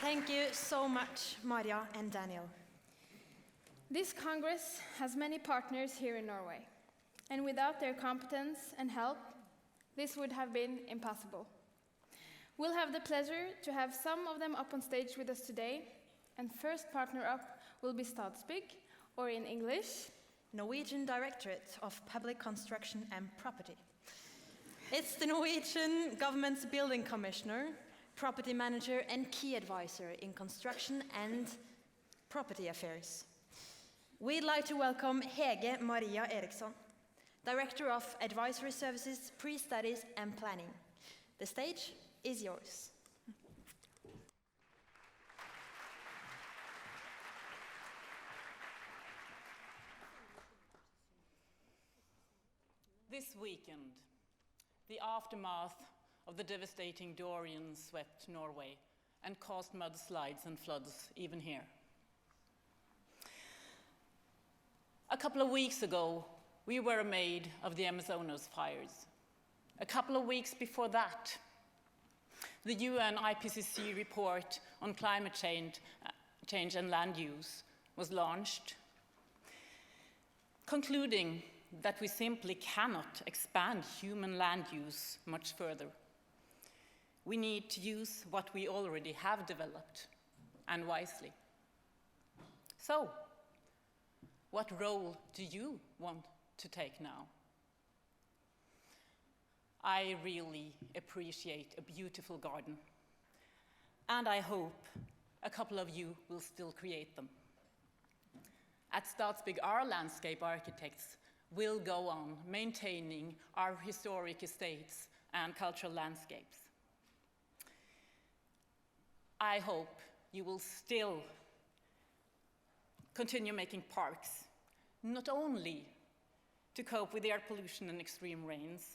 Thank you so much, Maria and Daniel. This Congress has many partners here in Norway, and without their competence and help, this would have been impossible. We'll have the pleasure to have some of them up on stage with us today, and first partner up will be Statsbygg, or in English, Norwegian Directorate of Public Construction and Property. It's the Norwegian government's building commissioner, property manager and key advisor in construction and property affairs. We'd like to welcome Hege Maria Eriksson, Director of Advisory Services, Pre-Studies and Planning. The stage is yours. This weekend, the aftermath of the devastating Dorian swept Norway and caused mudslides and floods even here. A couple of weeks ago, we were amazed of the Amazonas fires. A couple of weeks before that, the UN IPCC report on climate change and land use was launched, concluding that we simply cannot expand human land use much further. We need to use what we already have developed, and wisely. So, what role do you want to take now? I really appreciate a beautiful garden, and I hope a couple of you will still create them. At Statsbygg, our landscape architects will go on maintaining our historic estates and cultural landscapes. I hope you will still continue making parks, not only to cope with air pollution and extreme rains,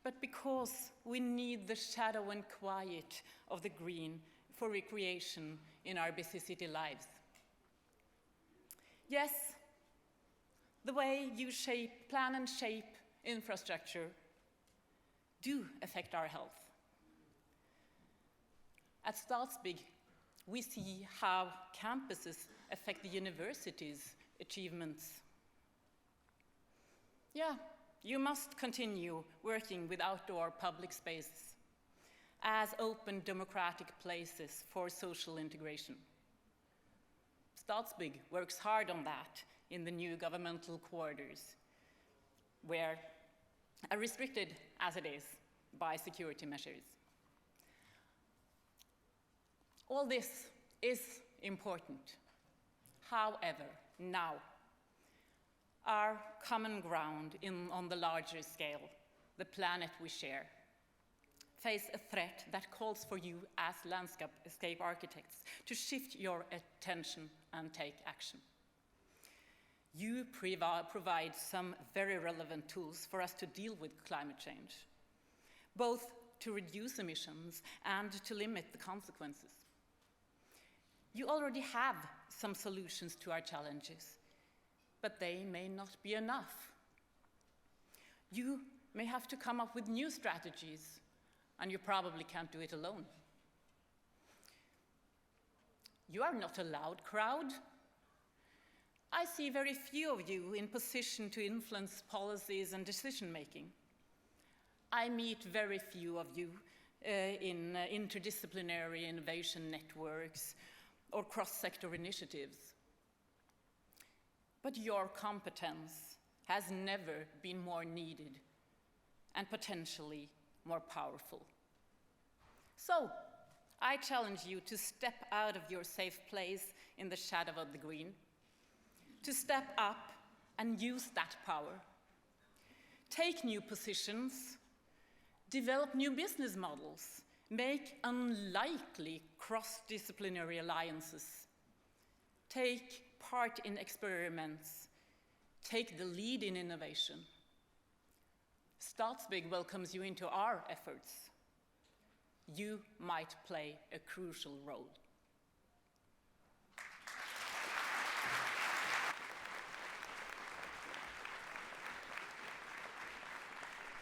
but because we need the shadow and quiet of the green for recreation in our busy city lives. Yes, the way you plan and shape infrastructure do affect our health. At Statsbygg, we see how campuses affect the university's achievements. Yeah, you must continue working with outdoor public spaces as open democratic places for social integration. Statsbygg works hard on that in the new governmental quarters, where are restricted as it is by security measures. All this is important. However, now, our common ground on the larger scale, the planet we share, face a threat that calls for you as landscape architects to shift your attention and take action. You provide some very relevant tools for us to deal with climate change, both to reduce emissions and to limit the consequences. You already have some solutions to our challenges, but they may not be enough. You may have to come up with new strategies, and you probably can't do it alone. You are not a loud crowd. I see very few of you in position to influence policies and decision-making. I meet very few of you in interdisciplinary innovation networks or cross-sector initiatives. But your competence has never been more needed and potentially more powerful. So, I challenge you to step out of your safe place in the shadow of the green, to step up and use that power. Take new positions, develop new business models, make unlikely cross-disciplinary alliances, take part in experiments, take the lead in innovation. Statsbygg welcomes you into our efforts. You might play a crucial role.